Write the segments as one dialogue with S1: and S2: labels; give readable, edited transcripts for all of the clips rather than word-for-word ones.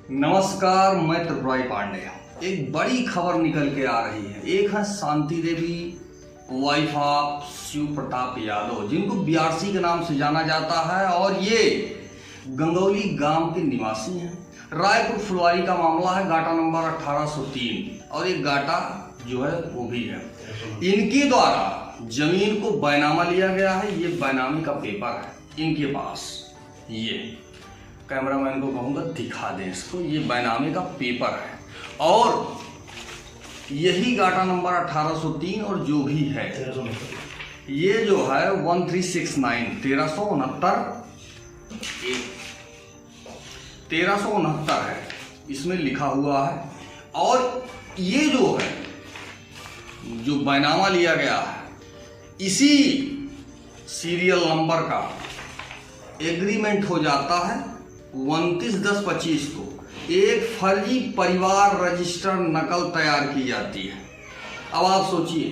S1: नमस्कार, मैं त्रिपुरारी पांडे। एक बड़ी खबर निकल के आ रही है। एक है शांति देवी, वाइफ ऑफ शिव प्रताप यादव, जिनको बीआरसी के नाम से जाना जाता है, और ये गंगौली गांव के निवासी हैं। रायपुर फुलवारी का मामला है, गाटा नंबर 1803, और एक गाटा जो है वो भी है। इनके द्वारा जमीन को बैनामा लिया गया है। ये बैनामी का पेपर है इनके पास। ये कैमरामैन को कहूँगा दिखा दें इसको। ये बैनामे का पेपर है और यही गाटा नंबर 1803 और जो भी है ये जो है 1369 है, इसमें लिखा हुआ है। और ये जो है जो बैनामा लिया गया है, इसी सीरियल नंबर का एग्रीमेंट हो जाता है 29/10/25 को। एक फर्जी परिवार रजिस्टर नकल तैयार की जाती है। अब आप सोचिए,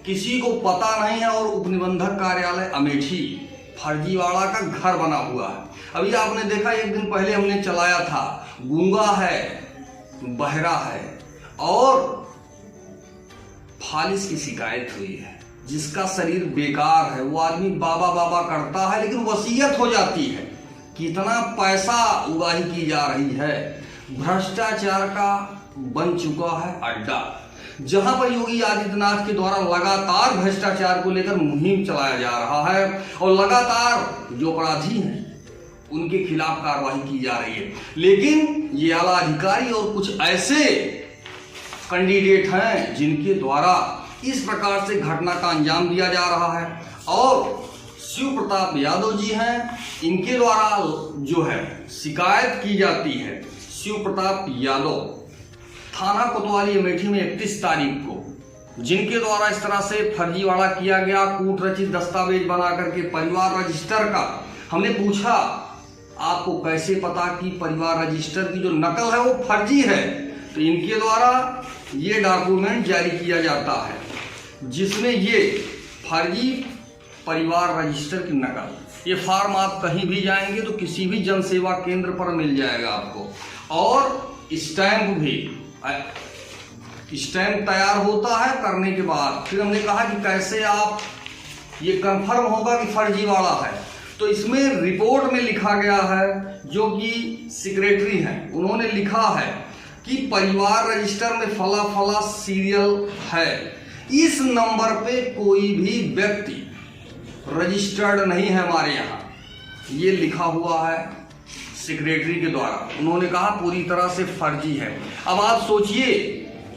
S1: किसी को पता नहीं है और उपनिबंधक कार्यालय अमेठी फर्जीवाड़ा का घर बना हुआ है। अभी आपने देखा, एक दिन पहले हमने चलाया था, गूंगा है, बहरा है और फालिस की शिकायत हुई है। जिसका शरीर बेकार है, वो आदमी बाबा बाबा करता है, लेकिन वसीयत हो जाती है। कितना पैसा उगाही की जा रही है। भ्रष्टाचार का बन चुका है अड्डा, जहां पर योगी आदित्यनाथ के द्वारा लगातार भ्रष्टाचार को लेकर मुहिम चलाया जा रहा है और लगातार जो अपराधी हैं उनके खिलाफ कार्रवाई की जा रही है। लेकिन ये आला अधिकारी और कुछ ऐसे कैंडिडेट हैं जिनके द्वारा इस प्रकार से घटना का अंजाम दिया जा रहा है। और शिव प्रताप यादव जी हैं, इनके द्वारा जो है शिकायत की जाती है। शिव प्रताप यादव थाना कोतवाली अमेठी में 31 तारीख को, जिनके द्वारा इस तरह से फर्जीवाड़ा किया गया, कूट रचित दस्तावेज बना करके परिवार रजिस्टर का। हमने पूछा आपको कैसे पता कि परिवार रजिस्टर की जो नकल है वो फर्जी है, तो इनके द्वारा ये डॉक्यूमेंट जारी किया जाता है जिसमें ये फर्जी परिवार रजिस्टर की नकल, ये फॉर्म आप कहीं भी जाएंगे तो किसी भी जन सेवा केंद्र पर मिल जाएगा आपको। और स्टैंप भी, स्टैंप तैयार होता है करने के बाद। फिर हमने कहा कि कैसे आप ये कंफर्म होगा कि फर्जीवाड़ा है, तो इसमें रिपोर्ट में लिखा गया है, जो कि सेक्रेटरी हैं उन्होंने लिखा है कि परिवार रजिस्टर में फला फला सीरियल है, इस नंबर पे कोई भी व्यक्ति रजिस्टर्ड नहीं है हमारे यहाँ। ये लिखा हुआ है सेक्रेटरी के द्वारा। उन्होंने कहा पूरी तरह से फर्जी है। अब आप सोचिए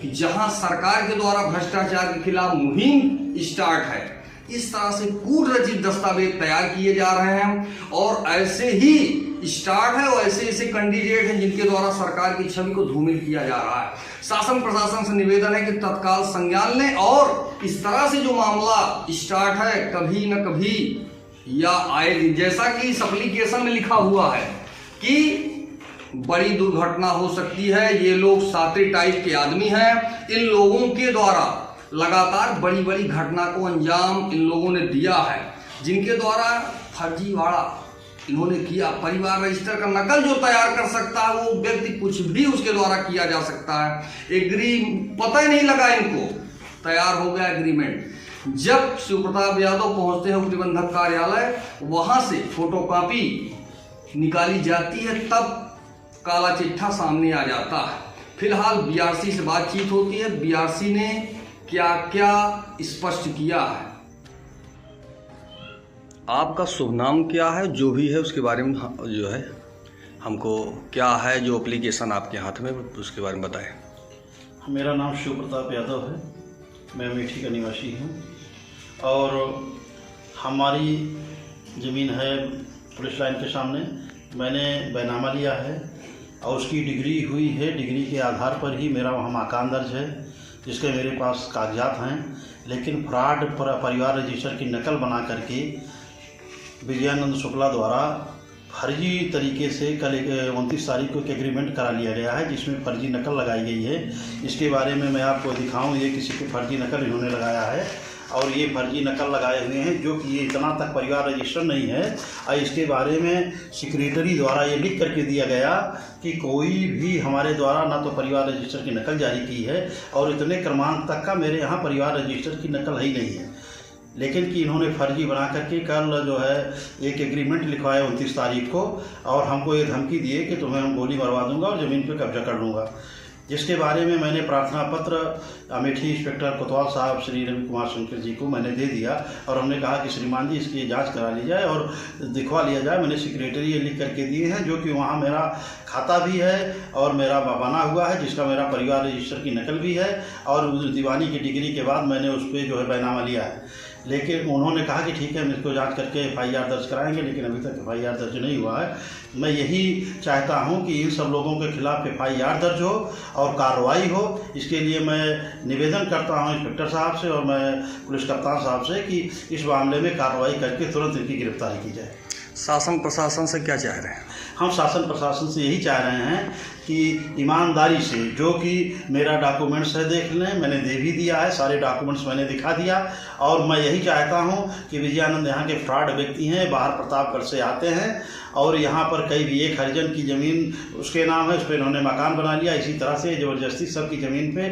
S1: कि जहां सरकार के द्वारा भ्रष्टाचार के खिलाफ मुहिम स्टार्ट है, इस तरह से कूट रचित दस्तावेज तैयार किए जा रहे हैं और ऐसे ही स्टार्ट है और ऐसे ऐसे कैंडिडेट हैं जिनके द्वारा सरकार की छवि को धूमिल किया जा रहा है। शासन प्रशासन से निवेदन है कि तत्काल संज्ञान लें और इस तरह से जो मामला स्टार्ट है कभी न कभी या आए, जैसा कि इस एप्लीकेशन में लिखा हुआ है कि बड़ी दुर्घटना हो सकती है। ये लोग सातरे टाइप के आदमी हैं। इन लोगों के द्वारा लगातार बड़ी बड़ी घटना को अंजाम इन लोगों ने दिया है, जिनके द्वारा फर्जीवाड़ा इन्होंने किया। परिवार रजिस्टर का नकल जो तैयार कर सकता है वो व्यक्ति कुछ भी उसके द्वारा किया जा सकता है। पता ही नहीं लगा इनको, तैयार हो गया एग्रीमेंट। जब शिव प्रताप यादव पहुंचते हैं उपनिबंधक कार्यालय, वहां से फोटोकॉपी निकाली जाती है, तब काला चिट्ठा सामने आ जाता है। फिलहाल बीआरसी से बातचीत होती है। बीआरसी ने क्या क्या स्पष्ट किया है। आपका शुभ नाम क्या है, जो भी है उसके बारे में जो है हमको क्या है, जो एप्लीकेशन आपके हाथ में, उसके बारे में बताएं।
S2: मेरा नाम शिव प्रताप यादव है, मैं अमेठी का निवासी हूँ और हमारी ज़मीन है पुलिस लाइन के सामने। मैंने बैनामा लिया है और उसकी डिग्री हुई है। डिग्री के आधार पर ही मेरा वहाँ मकान दर्ज है, जिसके मेरे पास कागजात हैं। लेकिन फ्रॉड परिवार रजिस्टर की नकल बना करके विजयानंद शुक्ला द्वारा फर्जी तरीके से कल 29 तारीख को एक एग्रीमेंट करा लिया गया है, जिसमें फर्जी नकल लगाई गई है। इसके बारे में मैं आपको दिखाऊं, ये किसी की फर्जी नकल इन्होंने लगाया है और ये फर्जी नकल लगाए हुए हैं, जो कि ये इतना तक परिवार रजिस्टर नहीं है। और इसके बारे में सेक्रेटरी द्वारा ये लिख करके दिया गया कि कोई भी हमारे द्वारा ना तो परिवार रजिस्टर की नकल जारी की है और इतने क्रमांक तक का मेरे यहाँ परिवार रजिस्टर की नकल ही नहीं है, लेकिन कि इन्होंने फर्जी बना करके कल जो है एक एग्रीमेंट लिखवाया 29 तारीख को, और हमको ये धमकी दिए कि तुम्हें हम गोली मरवा दूंगा और ज़मीन पे कब्जा कर लूँगा, जिसके बारे में मैंने प्रार्थना पत्र अमेठी इंस्पेक्टर कोतवाल साहब श्री रवि कुमार शंकर जी को मैंने दे दिया और हमने कहा कि श्रीमान जी इसकी जांच करा ली जाए और दिखवा लिया जाए। मैंने सेक्रेटरी ये लिख करके दिए हैं, जो कि वहाँ मेरा खाता भी है और मेरा बना हुआ है, जिसका मेरा परिवार रजिस्टर की नकल भी है, और दीवानी की डिग्री के बाद मैंने उस पर जो है बैनामा लिया है। लेकिन उन्होंने कहा कि ठीक है हम इसको जांच करके FIR दर्ज कराएंगे, लेकिन अभी तक FIR दर्ज नहीं हुआ है। मैं यही चाहता हूं कि इन सब लोगों के खिलाफ FIR दर्ज हो और कार्रवाई हो। इसके लिए मैं निवेदन करता हूं इंस्पेक्टर साहब से और मैं पुलिस कप्तान साहब से कि इस मामले में कार्रवाई करके तुरंत इनकी गिरफ्तारी की जाए।
S1: शासन प्रशासन से क्या चाह रहे हैं?
S2: हम शासन प्रशासन से यही चाह रहे हैं कि ईमानदारी से, जो कि मेरा डॉक्यूमेंट्स है देख लें, मैंने दे भी दिया है, सारे डॉक्यूमेंट्स मैंने दिखा दिया, और मैं यही चाहता हूं कि विजयानंद यहाँ के फ्रॉड व्यक्ति हैं, बाहर प्रतापगढ़ से आते हैं और यहाँ पर कई भी एक हरिजन की ज़मीन उसके नाम है, उस पर इन्होंने मकान बना लिया। इसी तरह से ज़बरदस्ती सबकी ज़मीन पे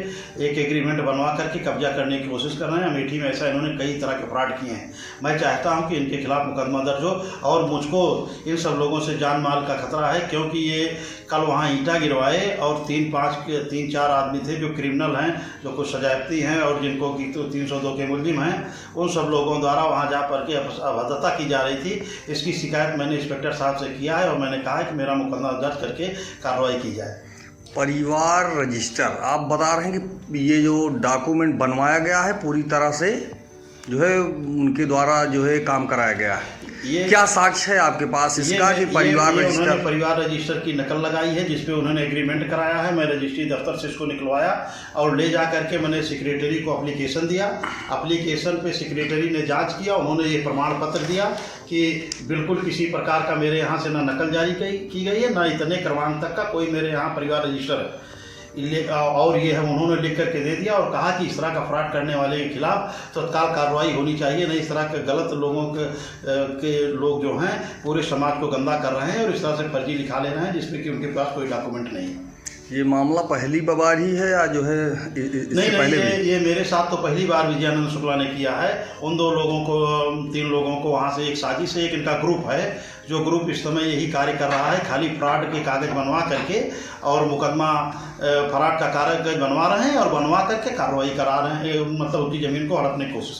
S2: एक एग्रीमेंट बनवा करके कब्जा करने की कोशिश कर रहे हैं। अमेठी में ऐसा इन्होंने कई तरह के फ्रॉड किए हैं। मैं चाहता हूँ कि इनके खिलाफ मुकदमा दर्ज हो, और मुझको इन सब लोगों से जान माल का खतरा है, क्योंकि ये कल वहाँ ईंटा गिरवाए और 3-4 आदमी थे जो क्रिमिनल हैं, जो कुछ सजावती हैं और जिनको की तो 302 के मुलजिम हैं, उन सब लोगों द्वारा वहाँ जा कर के अभद्रता की जा रही थी। इसकी शिकायत मैंने इंस्पेक्टर साहब से किया है और मैंने कहा है कि मेरा मुकदमा दर्ज करके कार्रवाई की जाए।
S1: परिवार रजिस्टर आप बता रहे हैं कि ये जो डॉक्यूमेंट बनवाया गया है पूरी तरह से जो है उनके द्वारा जो है काम कराया गया है,
S2: ये
S1: क्या साक्ष्य है आपके पास इसका कि परिवार रजिस्टर?
S2: उन्होंने परिवार रजिस्टर की नकल लगाई है, जिसपे उन्होंने एग्रीमेंट कराया है। मैं रजिस्ट्री दफ्तर से इसको निकलवाया और ले जा करके मैंने सेक्रेटरी को एप्लीकेशन दिया। एप्लीकेशन पे सेक्रेटरी ने जांच किया, उन्होंने ये प्रमाण पत्र दिया कि बिल्कुल किसी प्रकार का मेरे यहाँ से ना नकल जारी की गई है, ना इतने क्रमांक तक का कोई मेरे यहाँ परिवार रजिस्टर है। और ये है उन्होंने लिख करके दे दिया और कहा कि इस तरह का फ्रॉड करने वाले के खिलाफ तत्काल कार्रवाई होनी चाहिए, नहीं इस तरह के गलत लोगों के लोग जो हैं पूरे समाज को गंदा कर रहे हैं और इस तरह से फर्जी लिखा ले रहे हैं जिसमें कि उनके पास कोई डॉक्यूमेंट नहीं है।
S1: ये मामला पहली बार ही है या जो है इससे पहले भी?
S2: ये मेरे साथ तो पहली बार विजयानंद शुक्ला ने किया है। उन 3 लोगों को वहाँ से एक साजिश है, एक इनका ग्रुप है, जो ग्रुप इस समय यही कार्य कर रहा है, खाली फ्रॉड के कागज बनवा करके और मुकदमा फ्रॉड का कागज बनवा रहे हैं और बनवा करके कार्रवाई करा रहे हैं, मतलब उसकी ज़मीन को हड़पने की कोशिश कर रहे हैं।